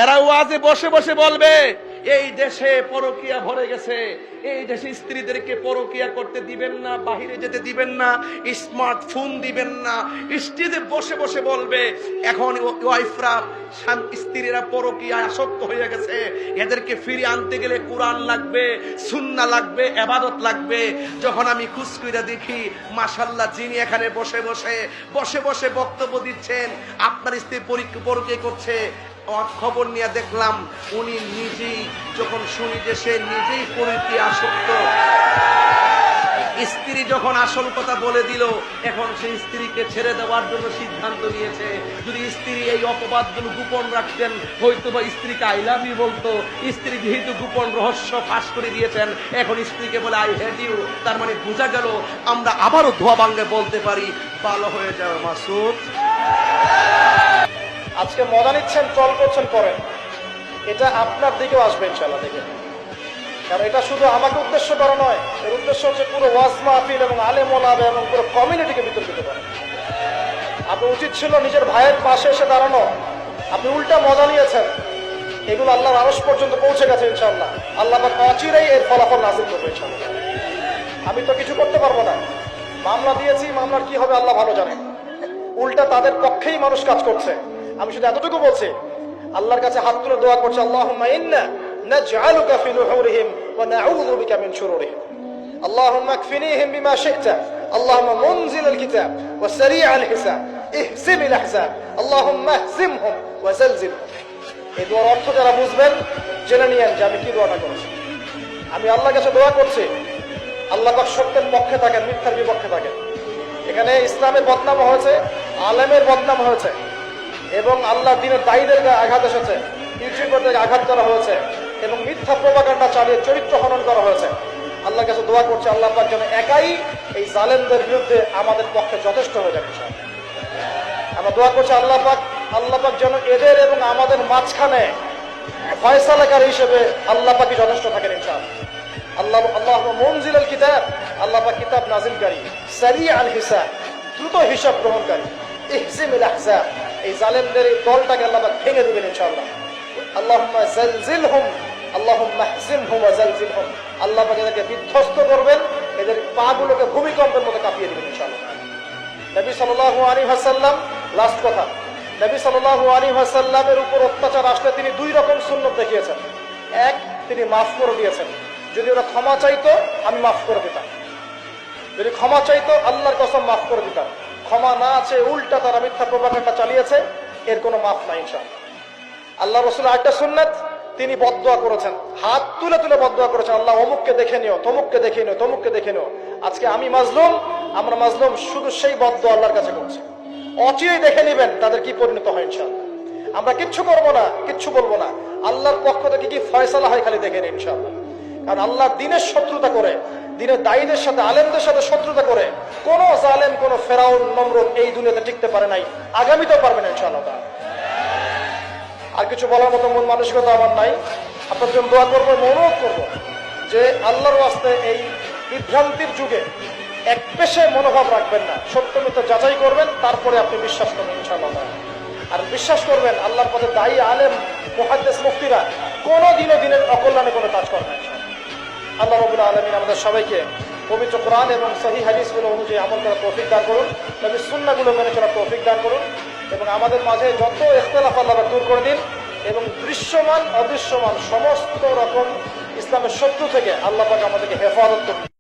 এরা ওয়াজে বসে বসে বলবে এই দেশে পরকিয়া ভরে গেছে, এই দেশে স্ত্রীদেরকে পরকিয়া করতে দিবেন না, বাহিরে যেতে দিবেন না, স্মার্টফোন দিবেন না। স্ত্রীদের বসে বসে বলবে এখন ওয়াইফরা স্ত্রীরা পরকিয়ায় আসক্ত হয়ে গেছে, এদেরকে ফিরিয়ে আনতে গেলে কোরআন লাগবে, সুন্নাহ লাগবে, ইবাদত লাগবে। যখন আমি খুশ কইরা দেখি মাশাআল্লাহ যিনি এখানে বসে বসে বক্তব্য দিচ্ছেন আপনার স্ত্রী পরকিয়া করছে, খবর নিয়ে দেখলাম উনি নিজেই, যখন শুনি যে সে নিজেই পরকীয়া আসক্ত, স্ত্রী যখন আসল কথা বলে দিল, এখন সেই স্ত্রীকে ছেড়ে দেওয়ার জন্য সিদ্ধান্ত নিয়েছে। যদি স্ত্রী এই অপবাদগুলো গোপন রাখতেন, হয়তো বা স্ত্রীকে আই লাভ ইউ বলতো। স্ত্রী যেহেতু গোপন রহস্য ফাঁস করে দিয়েছেন, এখন স্ত্রীকে বলে আই হেট ইউ, তার মানে বোঝা গেল আমরা আবারও ধোয়া ভাঙ্গে বলতে পারি ভালো হয়ে যাবে মাসুদ। আজকে মজা নিচ্ছেন, ট্রল করছেন, করেন, এটা আপনার দিকেও আসবে ইনশাআল্লাহ দেখে। কারণ এটা শুধু আমাকে উদ্দেশ্য করা নয়, এর উদ্দেশ্য হচ্ছে পুরো ওয়াজ মাহফিল এবং আলেম ওলামা এবং পুরো কমিউনিটিকে বিতর্কিত করা। আপনার উচিত ছিল নিজের ভাইয়ের পাশে এসে দাঁড়ানো, আপনি উল্টা মজা নিয়েছেন। এগুলো আল্লাহর আরশ পর্যন্ত পৌঁছে গেছে ইনশাআল্লাহ। আল্লাহ পাক অচিরেই এর ফলাফল নাযিল করবে ইনশাআল্লাহ। আমি তো কিছু করতে পারবো না, মামলা দিয়েছি, মামলার কি হবে আল্লাহ ভালো জানেন। উল্টা তাদের পক্ষেই মানুষ কাজ করছে। আমি শুধু এতটুকু বলছি, আল্লাহর কাছে হাত তুলে দোয়া করছি, আল্লাহুম্মা ইন্না নাজআলুকা ফি নুহুরিহিম ওয়া নাউযু বিকা মিন শুরুরিহিম, আল্লাহুম্মা আকফিনিহিম বিমা শি'তা, আল্লাহুম্মা মুনজিলাল কিতাব ওয়া সারি'আল হিসাব, ইহজিমিল আহজাব, আল্লাহুম্মা ইহজিমহুম ওয়া জালজিলহুম। এই দোয়ার অর্থ যারা বুঝবেন জেনে নিয়েন যে আমি কি দোয়াটা করেছি। আমি আল্লাহর কাছে দোয়া করছি, আল্লাহ পাক সত্যের পক্ষে থাকেন, মিথ্যার বিপক্ষে থাকেন। এখানে ইসলামের বদনাম হয়েছে, আলেমের বদনাম হয়েছে, এবং আল্লাহ দিনের দায়ীদের আঘাত এসেছে, ইউটিউবারদের আঘাত করা হয়েছে, এবং মিথ্যা প্রপাগান্ডা চালিয়ে চরিত্র হনন করা হয়েছে। আল্লাহর কাছে দোয়া করছে আল্লাহ পাক যেন একাই এই জালেমদের বিরুদ্ধে আমাদের পক্ষে যথেষ্ট হয়ে যাবে। আমরা দোয়া করছি আল্লাহ পাক যেন এদের এবং আমাদের মাঝখানে ফয়সালাকারী হিসেবে আল্লাহ পাকই যথেষ্ট থাকেন ইনশাআল্লাহ। আল্লাহুম্মা মুনজিলাল কিতাব, আল্লাহ পাক কিতাব নাজিলকারী, সারি'আল হিসাব, দ্রুত হিসাব গ্রহণকারী, ইহজিমিল আহজাব, এই জালেমদের এই দলটাকে আল্লাহ পাক ভেঙে দেবেন ইনশাআল্লাহ। আল্লাহুম্মা জালজিলহুম, আল্লাহুম্মা ইহজিমহুম ওয়া জালজিলহুম, আল্লাহ পাক এদেরকে বিধ্বস্ত করবেন, এদের পাগুলোকে ভূমিকম্পের মতো কাঁপিয়ে দেবেন ইনশাআল্লাহ। নবী সাল্লাল্লাহু আলাইহি ওয়াসাল্লাম, লাস্ট কথা, নবী সাল্লাল্লাহু আলাইহি ওয়াসাল্লামের উপর অত্যাচার আসলে তিনি দুই রকম সুন্নত দেখিয়েছেন। এক, তিনি মাফ করে দিয়েছেন, যদি ওরা ক্ষমা চাইতো আমি মাফ করে দিতাম, যদি ক্ষমা চাইতো আল্লাহর কসম মাফ করে দিতাম। ক্ষমা না আছে, উল্টা তারা মিথ্যা প্রপাগান্ডা চালিয়েছে, এর কোনো মাফ নাই ইনশাআল্লাহ। আল্লাহ রাসূল আরেকটা সুন্নাত, তিনি বদদোয়া করেছেন, হাত তুলে তুলে বদদোয়া করেছেন, আল্লাহ অমুককে দেখে নিও, তমুককে দেখে নিও, তমুককে দেখে নিও। আজকে আমি মাজলুম, আমরা মাজলুম, শুধু সেই বদদোয়া আল্লাহর কাছে করছি। অচিরেই দেখে নেবেন তাদের কি পরিণত হয় ইনশাআল্লাহ। আমরা কিচ্ছু করবো না, কিচ্ছু বলবো না, আল্লাহর পক্ষ থেকে কি ফয়সালা হয় খালি দেখে নিন ইনশাআল্লাহ। কারণ আল্লাহ দিনের শত্রুতা করে, দিনের দায়ীদের সাথে, আলেমদের সাথে শত্রুতা করে কোন জালেম, কোন ফেরাউন, নমরুদ এই দুনিয়াতে টিকতে পারে নাই, আগামীতেও পারবে না ইনশাআল্লাহ। আর কিছু বলার মতো মন মানসিকতা আমার নাই। আপনার জন্য দোয়া করবো, অনুরোধ করবো যে আল্লাহর ওয়াস্তে এই বিভ্রান্তির যুগে এক পেশে মনোভাব রাখবেন না, সত্য মিথ্যা যাচাই করবেন, তারপরে আপনি বিশ্বাস করবেন ইনশাআল্লাহ। আর বিশ্বাস করবেন আল্লাহর পথে দায়ী, আলেম, মুহাদ্দিস, মুফতিরা কোনোদিনও দিনের অকল্যাণে কোনো কাজ করে না। আল্লাহ রাব্বুল আলামিন আমাদের সবাইকে পবিত্র কোরআন এবং সহিহ হাদিসগুলো অনুযায়ী আমল করার তৌফিক দান করুন, নবীর সুন্নাহগুলো মেনে চলার তৌফিক দান করুন, এবং আমাদের মাঝে যত ইখতিলাফ আল্লাহ দূর করে দিন, এবং দৃশ্যমান অদৃশ্যমান সমস্ত রকম ইসলামের শত্রু থেকে আল্লাহ পাক আমাদেরকে হেফাজত করুন।